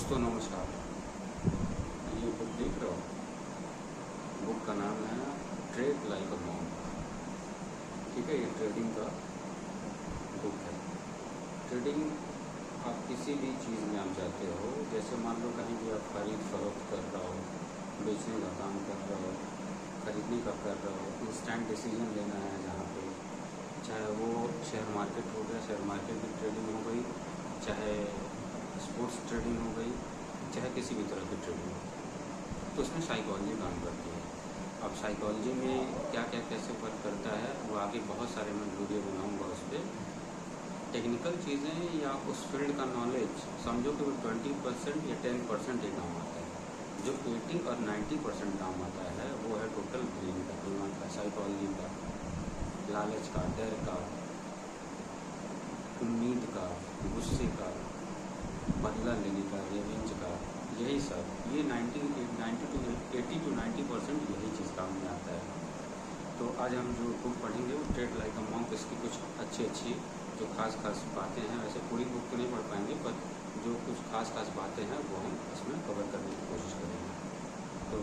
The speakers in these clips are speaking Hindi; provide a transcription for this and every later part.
दोस्तों नमस्कार। ये बुक देख रहे हो, बुक का नाम है ट्रेड लाइक अ मॉन्क। ठीक है, ये ट्रेडिंग का बुक है। ट्रेडिंग आप किसी भी चीज़ में आप जाते हो, जैसे मान लो कहीं भी आप खरीद फरोख्त कर रहे हो, बेचने का काम कर रहे हो, खरीदने का कर रहे हो, इंस्टेंट डिसीजन लेना है जहाँ पे, चाहे वो शेयर मार्केट हो गया, शेयर मार्केट की ट्रेडिंग हो गई, चाहे स्पोर्ट्स ट्रेडिंग हो गई, चाहे किसी भी तरह की ट्रेडिंग हो, तो उसमें साइकोलॉजी काम करती है। अब साइकोलॉजी में क्या क्या कैसे वर्क करता है वो आगे बहुत सारे मैं वीडियो बनाऊंगा उस पर। टेक्निकल चीज़ें या उस फील्ड का नॉलेज समझो कि वो 20% या 10% ही काम आता है। जो 80 और 90% काम आता है वो है टोटल ब्रेन का, दिमाग का, साइकोलॉजी का, लालच का, डर का, उम्मीद का, गुस्से का, बदला लेने का, रिवेंज का, यही सब। ये 80 to 90% यही चीज़ काम में आता है। तो आज हम जो बुक पढ़ेंगे वो ट्रेड लाइक अ मॉन्क, इसकी कुछ अच्छी जो खास बातें हैं, वैसे पूरी बुक तो नहीं पढ़ पाएंगे पर जो कुछ खास बातें हैं वो हम इसमें कवर करने की कोशिश करेंगे। तो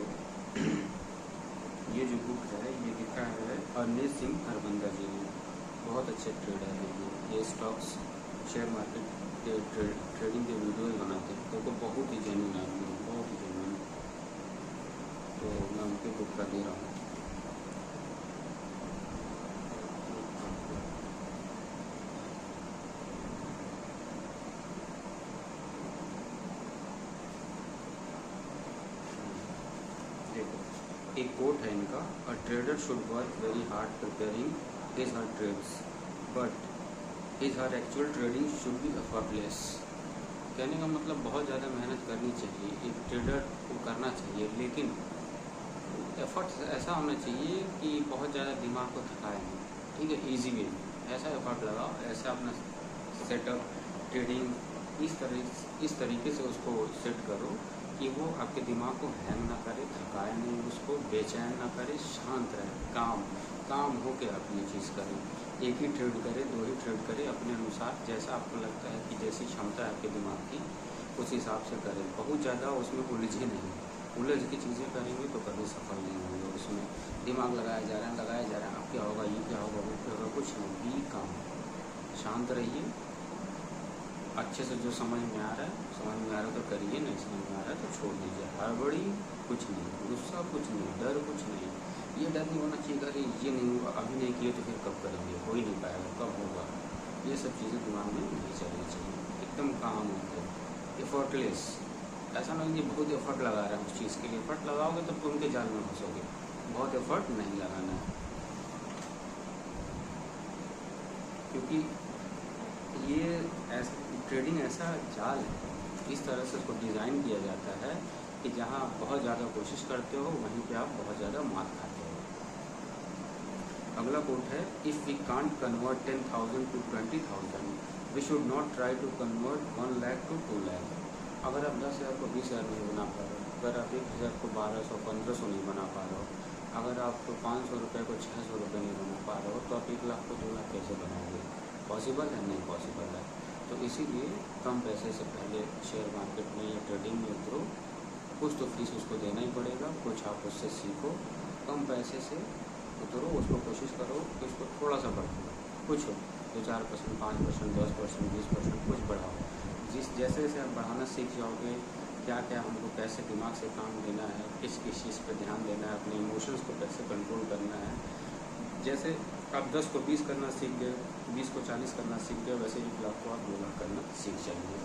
ये जो बुक है ये लिखा है अरनेस्ट सिंह खरबंदा जी ने। बहुत अच्छे ट्रेडर हैं ये स्टॉक्स शेयर मार्केट के ट्रेडिंग के वीडियोज़ बनाते हैं, तो बहुत ही जेन्युइन आदमी है, बहुत ही जेन्युइन। तो मैं उनकी बुक का दे रहा हूँ। एक कोट है इनका, a trader should work very hard preparing his her trades but his her actual trading should be effortless. कहने का मतलब बहुत ज़्यादा मेहनत करनी चाहिए, एक ट्रेडर को करना चाहिए, लेकिन एफर्ट ऐसा होना चाहिए कि बहुत ज़्यादा दिमाग को थकाए नहीं। ठीक है, इजी वे में ऐसा एफर्ट लगाओ, ऐसा अपना सेटअप ट्रेडिंग इस तरीके से उसको सेट करो कि वो आपके दिमाग को हैंग ना करे, थकाए नहीं, उसको बेचैन ना करे, शांत रहे, काम हो के आप ये चीज़ करें। एक ही ट्रेड करे, दो ही ट्रेड करे, अपने अनुसार जैसा आपको लगता है कि जैसी क्षमता है आपके दिमाग की उस हिसाब से करें। बहुत ज़्यादा उसमें उलझे नहीं, उलझ की चीज़ें करेंगे तो कभी सफल नहीं होंगे। उसमें दिमाग लगाया जा रहा है, अब क्या होगा, ये क्या होगा, वो क्या होगा, कुछ नहीं, भी काम, शांत रहिए। अच्छे से जो समझ में आ रहा है तो करिए, नहीं समझ में आ रहा है तो छोड़ दीजिए। हड़बड़ी कुछ नहीं, गुस्सा कुछ नहीं, डर कुछ नहीं। ये डर नहीं होना चाहिए अरे ये नहीं हुआ, अभी नहीं किए तो फिर कब करेंगे, हो ही नहीं पाएगा, कब होगा, ये सब चीज़ें दिमाग में नहीं चलनी चाहिए। एकदम काम होते, एफर्टलेस। ऐसा नहीं कि बहुत एफर्ट लगा रहे हैं उस चीज़ के लिए, एफर्ट लगाओगे तो उनके जाल में फंसोगे। बहुत एफर्ट नहीं लगाना है, क्योंकि ये ट्रेडिंग ऐसा जाल है, इस तरह से उसको डिज़ाइन किया जाता है कि जहाँ आप बहुत ज़्यादा कोशिश करते हो वहीं पे आप बहुत ज़्यादा मात खाते हो। अगला कोट है, if we can't convert 10,000 to 20,000 we should not try to convert 1 lakh to 2 lakh. अगर आप 10,000 को 20,000 नहीं बना पा रहे हो, अगर आप 1,000 को 1,200 1,500 नहीं बना पा रहे हो, अगर आप 500 रुपये को 600 रुपये नहीं बना पा रहे हो, तो आप 1 लाख को 2 लाख कैसे बनाओगे? पॉसिबल है? नहीं पॉसिबल है। तो इसीलिए कम पैसे से पहले शेयर मार्केट में या ट्रेडिंग में उतरो। कुछ तो फीस उसको देना ही पड़ेगा, कुछ आप उससे सीखो, कम पैसे से उतरो, उसको कोशिश करो कि उसको थोड़ा सा बढ़ाओ, कुछ 2-4%, 5%, 10%, 20% कुछ बढ़ाओ। जैसे जैसे आप बढ़ाना सीख जाओगे, क्या क्या हमको कैसे दिमाग से काम लेना है, किस चीज़ पर ध्यान देना है, अपने इमोशंस को कैसे कंट्रोल करना है। जैसे आप 10 को 20 करना सीख गए, 20 को 40 करना सीख गए, वैसे 1 लाख को आप 2 लाख करना सीख जाएंगे।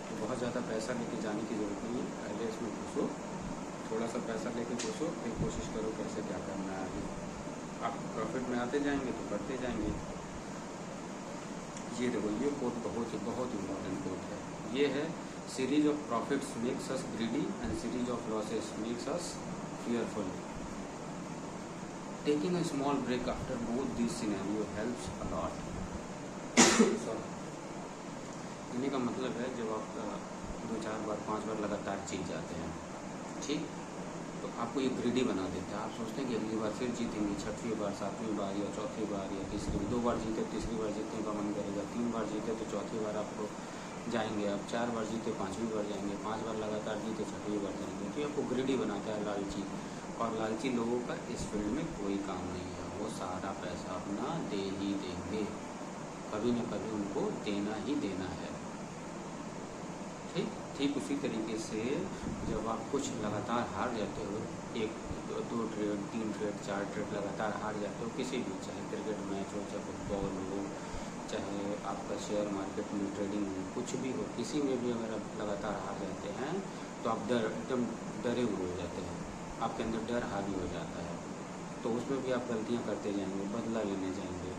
तो बहुत ज़्यादा पैसा लेके जाने की ज़रूरत नहीं है, पहले इसमें घुसो, थोड़ा सा पैसा लेके घुसो, फिर कोशिश करो कैसे क्या करना है आगे। आप प्रॉफिट में आते जाएंगे तो करते जाएंगे। ये देखो, ये कोट बहुत इम्पोर्टेंट कोट है। ये है, series of profits makes us greedy and series of losses makes us fearful. Taking a small break after both these scenario helps a lot. कहने का मतलब है, जब आप 2-4 बार 5 बार लगातार जीत जाते हैं, ठीक, तो आपको ये ग्रीडी बना देता है। आप सोचते हैं कि अगली बार फिर जीतेंगे, 6वीं बार, 7वीं बार या 4थी बार या तीसरी, 2 बार जीते 3री बार जीतने का मन करेगा, 3 बार जीते तो 4थी बार आपको जाएंगे आप, 4 बार जीते 5वीं बार जाएंगे, 5 बार लगातार जीते 6वीं बार जाएंगे। तो ये आपको ग्रीडी बनाता है, लालची। और लालची लोगों का इस फील्ड में कोई काम नहीं है, वो सारा पैसा अपना दे ही देंगे, कभी न कभी उनको देना ही देना है। ठीक उसी तरीके से जब आप कुछ लगातार हार जाते हो, 1 2 ट्रेड 3 ट्रेड 4 ट्रेड लगातार हार जाते हो किसी भी, चाहे क्रिकेट मैच हो, चाहे फुटबॉल हो, चाहे आपका शेयर मार्केट में ट्रेडिंग हो, कुछ भी हो, किसी में भी अगर आप लगातार हार जाते हैं तो आप एकदम डरे हुए हो जाते हैं, आपके अंदर डर हावी हो जाता है। तो उसमें भी आप गलतियाँ करते जाएंगे, बदला लेने जाएंगे।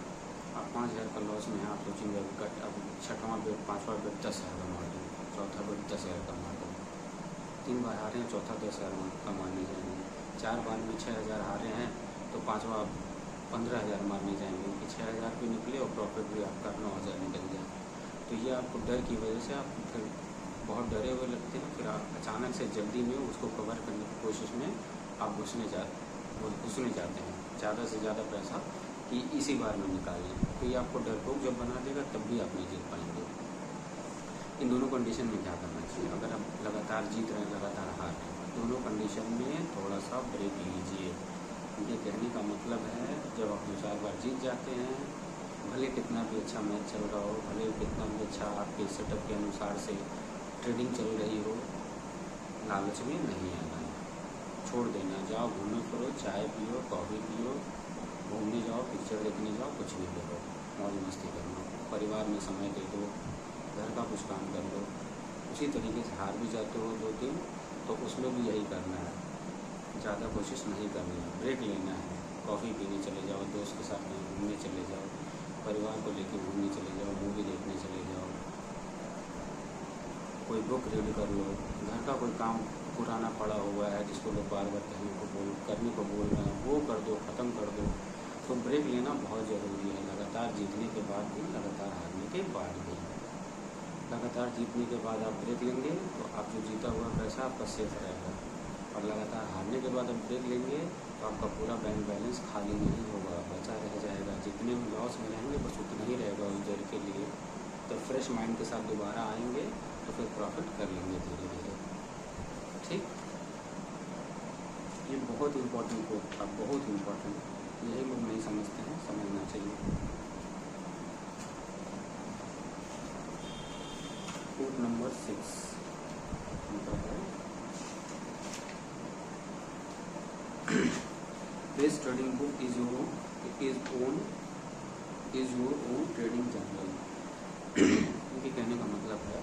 आप 5000 का लॉस में हैं, आप सोचेंगे अब 6वां बेट 5वां बेट 10,000 का मार दूँ, चौथा बेट 10,000 का मार दूँ। 3 बार हारे हैं, चौथा 10,000 का मारने जाएंगे। 4 बार में 6,000 हारे हैं तो 5वां 15,000 मारने जाएंगे कि 6,000 भी निकले और प्रॉफिट भी आपका 9,000 निकल जाए। तो ये आपको डर की वजह से आप फिर बहुत डरे हुए लगते हैं, फिर आप अचानक से जल्दी में उसको कवर करने की कोशिश में आप घुसने जाते हैं, ज़्यादा से ज़्यादा पैसा कि इसी बार में निकाल लें। तो ये आपको डरपोक जब बना देगा तब भी आप नहीं जीत पाएंगे। इन दोनों कंडीशन में क्या करना चाहिए? अगर आप लगातार जीत रहे हैं, लगातार हार रहे हैं, दोनों कंडीशन में थोड़ा सा ब्रेक लीजिए। ये कहने का मतलब है जब आप 2-4 बार जीत जाते हैं, भले कितना भी अच्छा मैच चल रहा हो, भले कितना भी अच्छा आपके सेटअप के अनुसार से ट्रेडिंग चल रही हो, लालच में नहीं आना है, छोड़ देना। जाओ घूमो फिरो, चाय पियो, कॉफ़ी पियो, घूमने जाओ, पिक्चर देखने जाओ, कुछ भी करो, मौज मस्ती करना, परिवार में समय दे दो, घर का कुछ काम कर लो। उसी तरीके से हार भी जाते हो 2-3 तो उसमें भी यही करना है, ज़्यादा कोशिश नहीं करनी है, ब्रेक लेना है, कॉफ़ी पीने चले जाओ, दोस्त के साथ कहीं घूमने चले जाओ, परिवार को लेकर घूमने चले जाओ, मूवी देखने चले जाओ, कोई बुक रीड कर लो, घर का कोई काम पुराना पड़ा हुआ है जिसको लोग बार बार करने को बोल रहे हैं, वो कर दो, ख़त्म कर दो। तो ब्रेक लेना बहुत ज़रूरी है, लगातार जीतने के बाद भी, लगातार हारने के बाद भी। लगातार जीतने के बाद आप ब्रेक लेंगे तो आप जो जीता हुआ पैसा आपका सेफ रहेगा, और लगातार हारने के बाद आप ब्रेक लेंगे तो आपका पूरा बैंक बैलेंस खाली नहीं होगा, बचा रह जाएगा। जितने में लॉस में रहेंगे बस उतना ही रहेगा उस देर के लिए। तो फ्रेश माइंड के साथ दोबारा आएंगे तो फिर प्रॉफिट कर लेंगे धीरे धीरे। ठीक, ये बहुत इम्पोर्टेंट कोट था, बहुत इम्पोर्टेंट, यही लोग नहीं समझते हैं, समझना चाहिए। Quote number 6 this trading book is your own trading journal. इनके कहने का मतलब है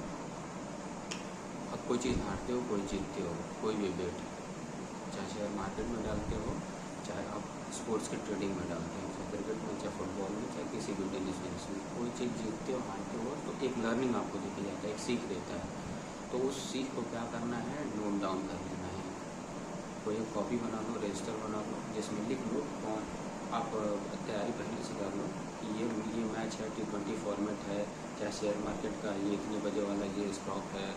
अब कोई चीज़ हारते हो, कोई जीतते हो, कोई भी बेट, चाहे शेयर मार्केट में डालते हो, चाहे आप स्पोर्ट्स के ट्रेडिंग में डालते हो, चाहे क्रिकेट में, चाहे फुटबॉल में, चाहे किसी भी टेनिस में, कोई चीज़ जीतते हो, हारते हो, तो एक लर्निंग आपको देखी जाता है, एक सीख देता है। तो उस सीख को क्या करना है, नोट डाउन कर लेना है। कोई एक कॉपी बना लो, रजिस्टर बना लो, जिसमें लिख लो, आप तैयारी पहले से कर लो कि ये मैच है, T20 फॉर्मेट है, चाहे शेयर मार्केट का ये इतने बजे वाला ये स्टॉक है,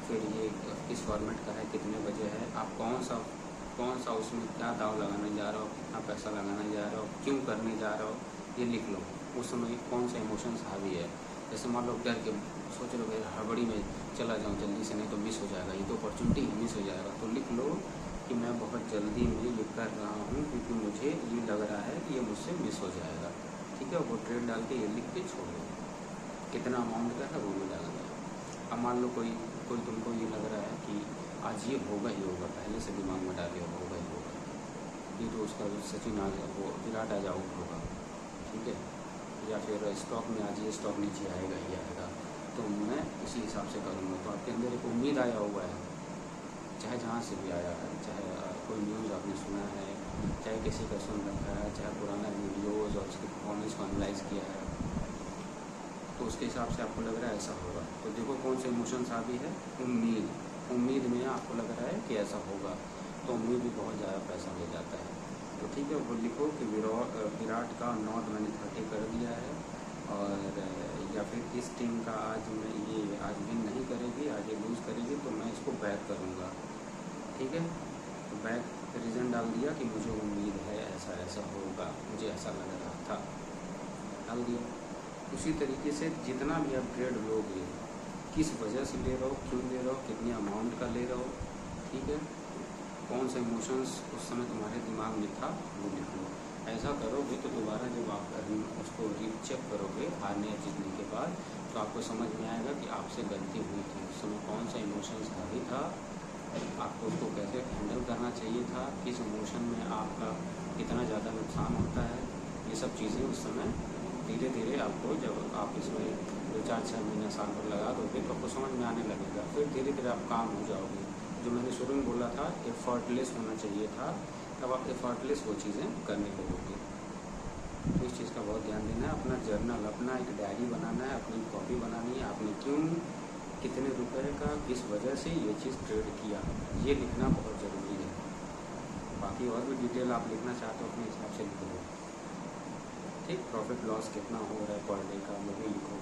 फिर ये किस फॉर्मेट का है, कितने बजे है, आप कौन सा उसमें क्या दाव लगाने जा रहे हो, कितना पैसा लगाने जा रहे हो, क्यों करने जा रहे हो, ये लिख लो। उस समय कौन सा इमोशंस हावी है, जैसे मान लो डर के सोच लो भाई हड़बड़ी में चला जाऊँ जल्दी से, नहीं तो मिस हो जाएगा, ये तो अपॉर्चुनिटी मिस हो जाएगा। तो लिख लो कि मैं बहुत जल्दी में ये कर रहा हूँ क्योंकि मुझे ये लग रहा है कि ये मुझसे मिस हो जाएगा। ठीक है, वो ट्रेड डाल के ये लिख के छोड़ दो, कितना अमाउंट का है वो भी डाल दो। अब मान लो कोई तुमको ये लग रहा है कि आज ये होगा ही होगा, पहले से दिमाग में डाले होगा ही होगा, ये तो उसका सचिन आ जाए, वो विराट आ जाओ होगा, ठीक है, या फिर स्टॉक में आज ये स्टॉक नीचे आएगा ही आएगा, तो मैं इसी हिसाब से करूँगा। तो आपके अंदर एक उम्मीद आया हुआ है, चाहे जहाँ से भी आया है, चाहे कोई न्यूज़ आपने सुना है, चाहे किसी का सुन रखा है, चाहे पुराना वीडियोज़ और उसके परफॉर्मेंस को एनालाइज किया है, तो उसके हिसाब से आपको लग रहा है ऐसा होगा। तो देखो कौन से इमोशंस अभी है, उम्मीद में आपको लग रहा है कि ऐसा होगा, तो उम्मीद भी बहुत ज़्यादा पैसा ले जाता है। तो ठीक है, वो लिखो कि विराट का नॉट मैंने 30 कर दिया है, और या फिर इस टीम का आज विन नहीं करेगी, आज ये लूज़ करेगी, तो मैं इसको बैक करूँगा। ठीक है, तो बैक रीज़न डाल दिया कि मुझे उम्मीद है ऐसा होगा, मुझे ऐसा लग रहा था, डाल दिया। उसी तरीके से जितना भी आप ट्रेड लोगे, किस वजह से ले रहे हो, क्यों ले रहे हो, कितने अमाउंट का ले रहे हो, ठीक है, कौन सा इमोशंस उस समय तुम्हारे दिमाग में था वो लिख लो। ऐसा करोगे तो दोबारा जब आप उसको रीचेक करोगे हारने या जीतने के बाद, तो आपको समझ में आएगा कि आपसे गलती हुई थी, उस समय कौन सा इमोशंस हावी था, आपको उसको कैसे हैंडल करना चाहिए था, किस इमोशन में आपका कितना ज़्यादा नुकसान होता है। ये सब चीज़ें उस समय धीरे धीरे आपको, जब आप इसमें 2-4-6 महीना साल भर लगा दोगे तो आपको समझ में आने लगेगा। फिर धीरे धीरे आप काम हो जाओगे। जो मैंने शुरू में बोला था एफर्टलेस होना चाहिए था, तब आप एफर्टलेस वो चीज़ें करने लगोगे। तो इस चीज़ का बहुत ध्यान देना है। अपना जर्नल, अपना एक डायरी बनाना है, अपनी कॉपी बनानी है, आपने क्यों, कितने रुपए का, किस वजह से ये चीज़ ट्रेड किया, ये लिखना बहुत ज़रूरी है। बाकी और भी डिटेल आप लिखना चाहते हो अपने हिसाब से लिख लो, ठीक। प्रॉफिट लॉस कितना हो रहा है पर डे का वो भी लिखो,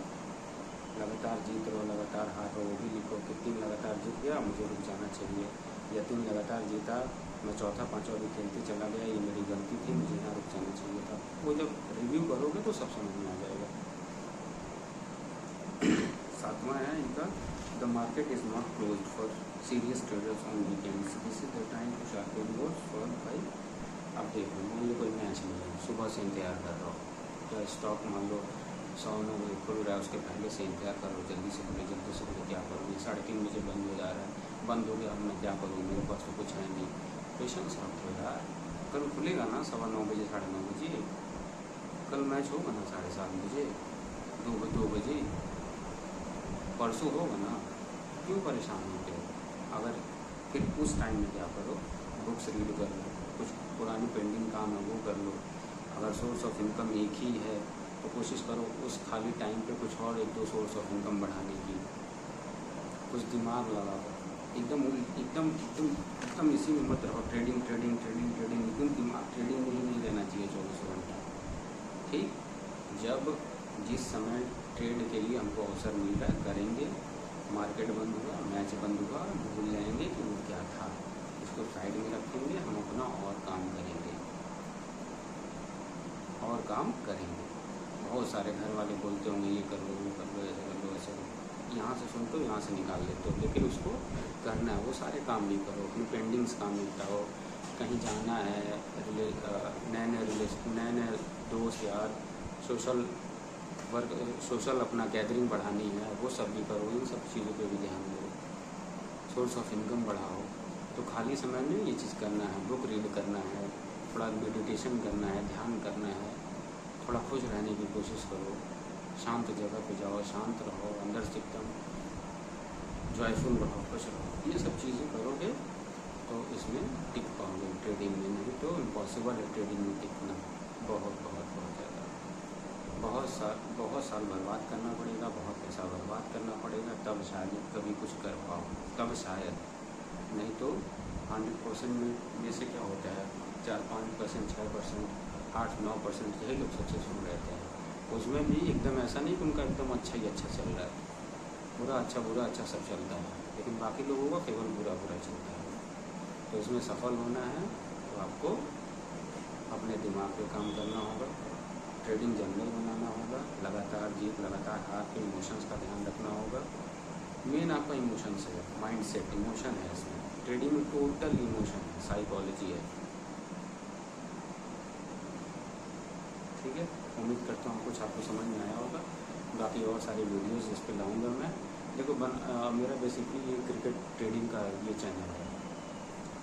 लगातार जीत रहो, लगातार हार रहो वो भी लिखो, कि 3 लगातार जीत गया मुझे रुक जाना चाहिए, या 3 लगातार जीता मैं चौथा पाँचवा भी खेलते चला गया, ये मेरी गलती थी, मुझे यहाँ रुक जाना चाहिए था। वो जब रिव्यू करोगे तो सब समझ में आ जाएगा। 7वां है इनका, the market is not closed for serious traders on weekends, this is the time to sharpen your sword file. अब देखो, मान लो कोई मैच नहीं है, सुबह से इंतजार कर रहा हो, तो स्टॉक मान लो 100-9 बजे खुल रहा है, उसके पहले से इंतजार करो, जल्दी से खुले, जल्दी से खुले, क्या करूँ, 3:30 बजे बंद हो जा रहा है, बंद हो गया, अब मैं क्या करूँ, मेरे पास तो कुछ है नहीं। पेशेंस रखो यार, कल खुलेगा ना 9:15 बजे, 9:30 बजे, कल मैच होगा ना 7:30 बजे, 2 बजे, परसों होगा ना, क्यों परेशान होते हो। अगर फिर उस टाइम में क्या करो, बुक्स रीड कर लो, कुछ पुरानी पेंडिंग काम है वो कर लो। अगर सोर्स ऑफ इनकम एक ही है तो कोशिश करो उस खाली टाइम पे कुछ और 1-2 सोर्स ऑफ इनकम बढ़ाने की, कुछ दिमाग लगाओ। एकदम एकदम एकदम एकदम इसी में मत रहो, ट्रेडिंग ट्रेडिंग ट्रेडिंग ट्रेडिंग, एकदम दिमाग ट्रेडिंग में ही नहीं रहना चाहिए 24 घंटा, ठीक। जब जिस समय ट्रेड के लिए हमको अवसर मिल रहा है करेंगे, मार्केट बंद हुआ, मैच बंद हुआ, भूल जाएंगे कि वो क्या था, इसको साइड में रखेंगे, हम अपना और काम करेंगे, और काम करेंगे। बहुत सारे घर वाले बोलते होंगे ये कर लो, वो कर लो, ऐसे कर लो, ऐसे कर लो, यहाँ से सुनते हो, यहाँ से निकाल लेते हो, लेकिन उसको करना है, वो सारे काम नहीं करो, अपनी पेंडिंग्स काम निपटाओ, कहीं जाना है, नए नए दोस्त यार, सोशल वर्क, सोशल अपना गैदरिंग बढ़ानी है, वो सब भी करो, इन सब चीज़ों पे भी ध्यान दो, सोर्स ऑफ इनकम बढ़ाओ। तो खाली समय में ये चीज़ करना है, बुक रीड करना है, थोड़ा मेडिटेशन करना है, ध्यान करना है, थोड़ा खुश रहने की कोशिश करो, शांत जगह पे जाओ, शांत रहो, अंदर से एकदम जॉयफुल रहो, खुश रहो। ये सब चीज़ें करोगे तो इसमें टिक पाओगे ट्रेडिंग में, नहीं तो इम्पॉसिबल है ट्रेडिंग में टिकना, बहुत बहुत बहुत ज़्यादा, बहुत साल बर्बाद करना पड़ेगा, बहुत पैसा बर्बाद करना पड़ेगा, तब शायद कभी कुछ कर पाओ, तब शायद, नहीं तो 100% में से क्या होता है, 4-5%, 6%, 8-9% यही लोग सक्सेसफुल रहते हैं। उसमें भी एकदम ऐसा नहीं कि उनका एकदम अच्छा ही अच्छा चल रहा है, बुरा अच्छा सब चलता है, लेकिन बाकी लोगों का केवल बुरा चलता है। तो इसमें सफल होना है तो आपको अपने दिमाग पे काम करना होगा, ट्रेडिंग जर्नल बनाना होगा, लगातार जीत लगातार हार के इमोशंस का ध्यान रखना होगा। मेन आपका इमोशंस है, माइंड सेट इमोशन है इसमें, ट्रेडिंग में टोटल इमोशन है, साइकोलॉजी है, ठीक है। उम्मीद करता हूँ कुछ आपको समझ में आया होगा। बाकी और सारी वीडियोस इस पर लाऊंगा मैं। देखो मेरा बेसिकली ये क्रिकेट ट्रेडिंग का ये चैनल है,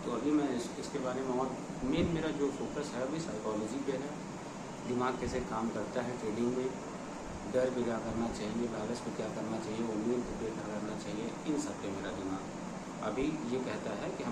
तो अभी मैं इसके बारे में और मेन मेरा जो फोकस है अभी साइकोलॉजी पे है, दिमाग कैसे काम करता है ट्रेडिंग में, डर पे क्या करना चाहिए, लालच पे क्या करना चाहिए, उम्मीद पे क्या करना चाहिए, इन सब पे मेरा दिमाग अभी ये कहता है कि हम